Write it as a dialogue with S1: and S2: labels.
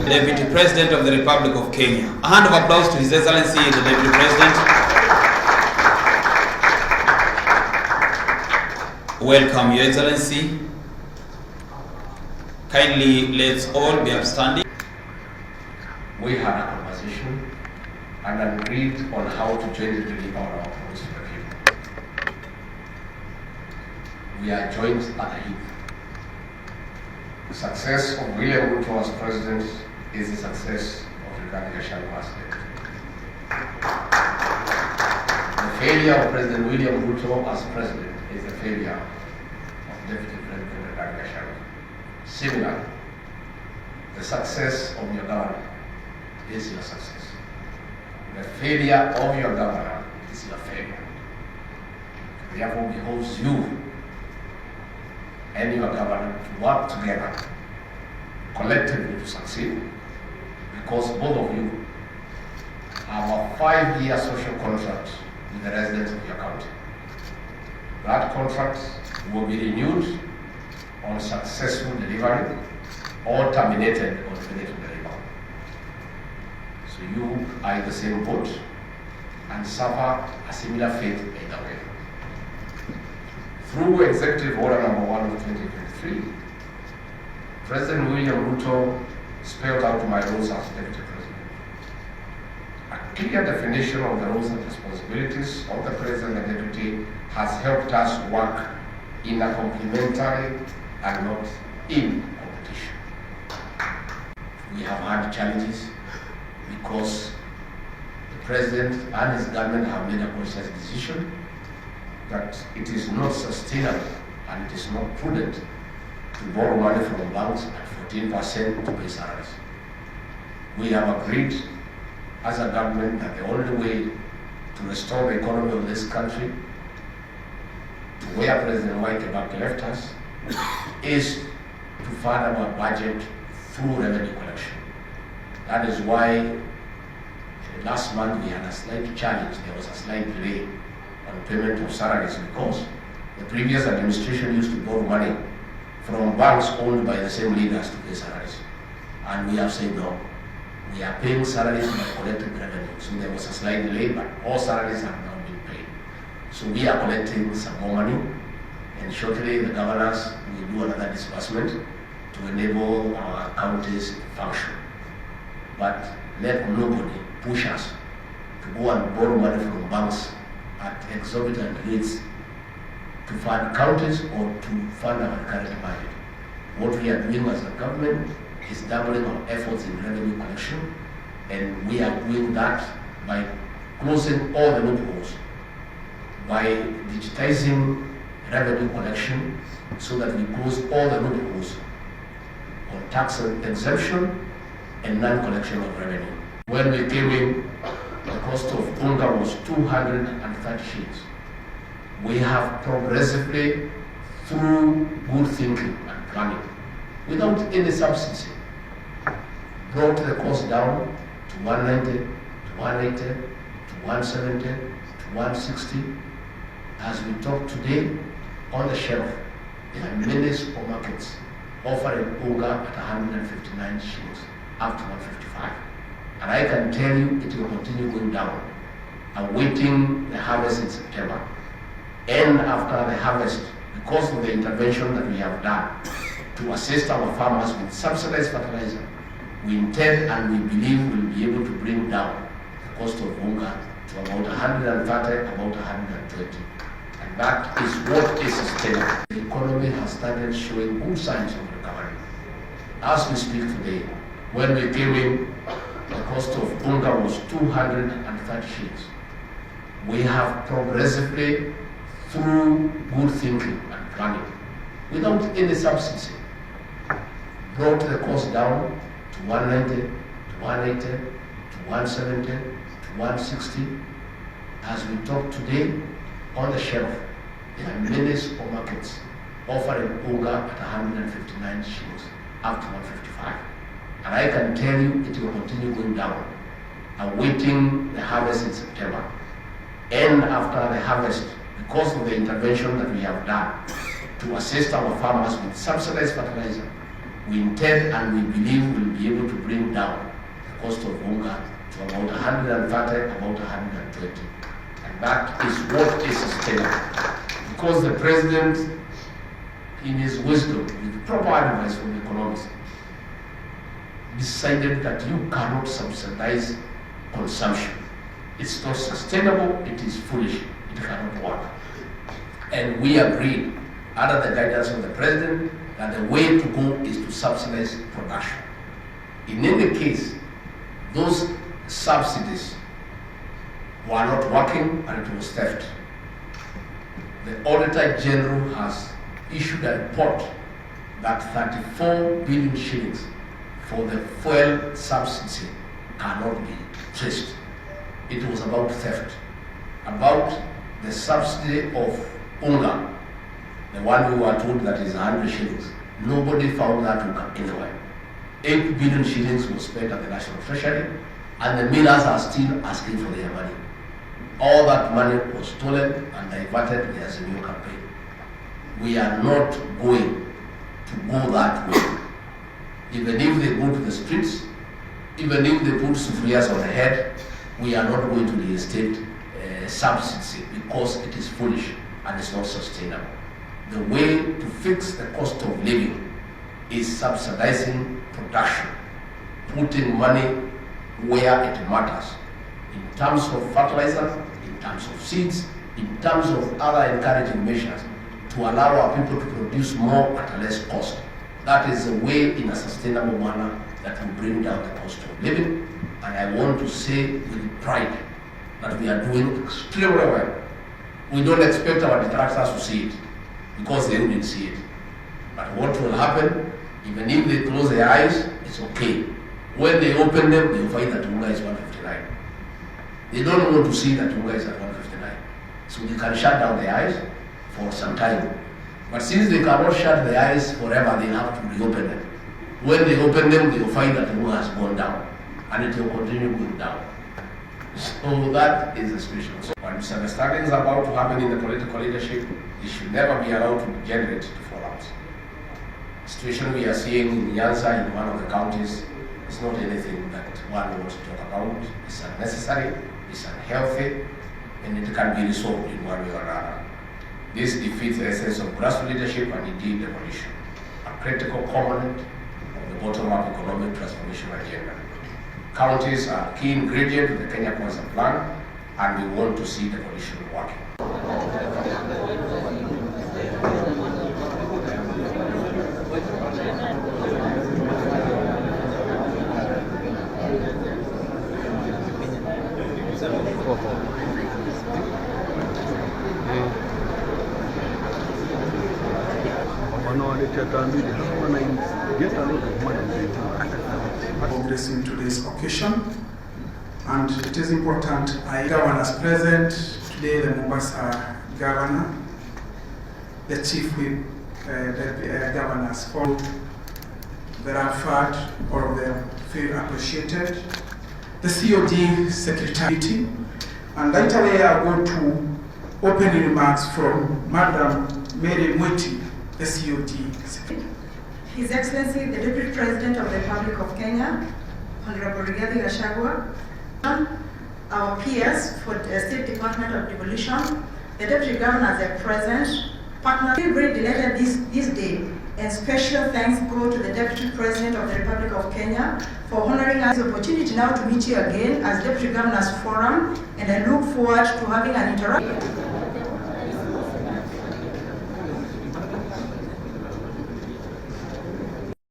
S1: Deputy President of the Republic of Kenya. A hand of applause to His Excellency, the Deputy President. Welcome, Your Excellency. Kindly, let's all be upstanding.
S2: We had a conversation and agreed on how to jointly deliver our promise to the people. We are joined at the hip. The success of William Ruto as president is the success of Gachagua as deputy. The failure of President William Ruto as president is the failure of Deputy President Gachagua. Similarly, the success of your government is your success. The failure of your government is your failure. Therefore, behoves you and your government to work together collectively to succeed, because both of you have a 5-year social contract with the residents of your county. That contract will be renewed on successful delivery or terminated on failure to deliver. So you are in the same boat and suffer a similar fate either way. Through Executive Order Number 1 of 2023, President William Ruto spelled out my roles as Deputy President. A clear definition of the roles and responsibilities of the President and Deputy has helped us work in a complementary and not in competition. We have had challenges because the President and his government have made a conscious decision that it is not sustainable and it is not prudent to borrow money from banks at 14% to pay salaries. We have agreed as a government that the only way to restore the economy of this country to where President Kibaki left us is to fund our budget through revenue collection. That is why last month we had a slight challenge. There was a slight delay on payment of salaries because the previous administration used to borrow money from banks owned by the same leaders to pay salaries. And we have said no. We are paying salaries by collecting revenue. So there was a slight delay, but all salaries have now been paid. So we are collecting some more money, and shortly the governors will do another disbursement to enable our counties to function. But let nobody push us to go and borrow money from banks at exorbitant rates to fund counties or to fund our current budget. What we are doing as a government is doubling our efforts in revenue collection, and we are doing that by closing all the loopholes, by digitizing revenue collection so that we close all the loopholes on tax exemption and non-collection of revenue. When we came in, the cost of Unga was 230 shillings. We have progressively, through good thinking and planning, without any subsidy, brought the cost down to 190, to 180, to 170, to 160. As we talk today, on the shelf, there are many supermarkets offering Unga at 159 shillings, up to 155. And I can tell you it will continue going down, awaiting the harvest in September. And after the harvest, because of the intervention that we have done to assist our farmers with subsidized fertilizer, we intend and we believe we'll be able to bring down the cost of Unga to about 130, about 120. And that is what is sustainable. The economy has started showing good signs of recovery. As we speak today, when we came in, the cost of Unga was 230 shillings. We have progressively, through good thinking and planning, without any subsidy, brought the cost down to 190, to 180, to 170, to 160. As we talk today, on the shelf, there are many supermarkets offering Unga at 159 shillings, up to 155. And I can tell you it will continue going down, awaiting the harvest in September. And after the harvest, because of the intervention that we have done to assist our farmers with subsidized fertilizer, we intend and we believe we'll be able to bring down the cost of Unga to about 130, about 120. And that is what is sustainable. Because the President, in his wisdom, with proper advice from the economists, decided that you cannot subsidize consumption. It's not sustainable, it is foolish, it cannot work. And we agreed, under the guidance of the President, that the way to go is to subsidize production. In any case, those subsidies were not working and it was theft. The Auditor General has issued a report that 34 billion shillings for the fuel subsidy cannot be traced. It was about theft. About the subsidy of Unga, the one we were told that is 100 shillings, nobody found that Unga anywhere. 8 billion shillings was spent at the National Treasury, and the millers are still asking for their money. All that money was stolen and diverted as a new campaign. We are not going to go that way. Even if they go to the streets, even if they put sufrias on the head, we are not going to reinstate subsidy because it is foolish and it's not sustainable. The way to fix the cost of living is subsidizing production, putting money where it matters, in terms of fertilizer, in terms of seeds, in terms of other encouraging measures to allow our people to produce more at a less cost. That is a way in a sustainable manner that will bring down the cost of living. And I want to say with pride that we are doing extremely well. We don't expect our detractors to see it because they wouldn't see it. But what will happen, even if they close their eyes, it's okay. When they open them, they will find that Unga is 159. They don't want to see that Unga is at 159. So they can shut down their eyes for some time. But since they cannot shut their eyes forever, they have to reopen them. When they open them, they will find that Unga has gone down, and it will continue going down. So that is the situation. So when misunderstandings are about to happen in the political leadership, it should never be allowed to degenerate to fallout. The situation we are seeing in Nyanza, in one of the counties, is not anything that one wants to talk about. It's unnecessary, it's unhealthy, and it can be resolved in one way or another. This defeats the essence of grassroots leadership and indeed devolution, a critical component of the bottom-up economic transformation agenda. Counties are a key ingredient of the Kenya Kwanza plan, and we want to see devolution working.
S3: Progress in today's occasion, and it is important. Governors present today, the Mombasa Governor, the Chief Whip, the governors for the effort, all of them feel appreciated. The COD Secretary, and later I go to opening remarks from Madam Mary Mwiti, the COD Secretary.
S4: His Excellency, the Deputy President of the Republic of Kenya, Honorable Gachagua, our peers for the State Department of Devolution, the Deputy Governors are present, partners. We very delighted this day, and special thanks go to the Deputy President of the Republic of Kenya for honoring us the opportunity now to meet you again as Deputy Governors Forum, and I look forward to having an interaction.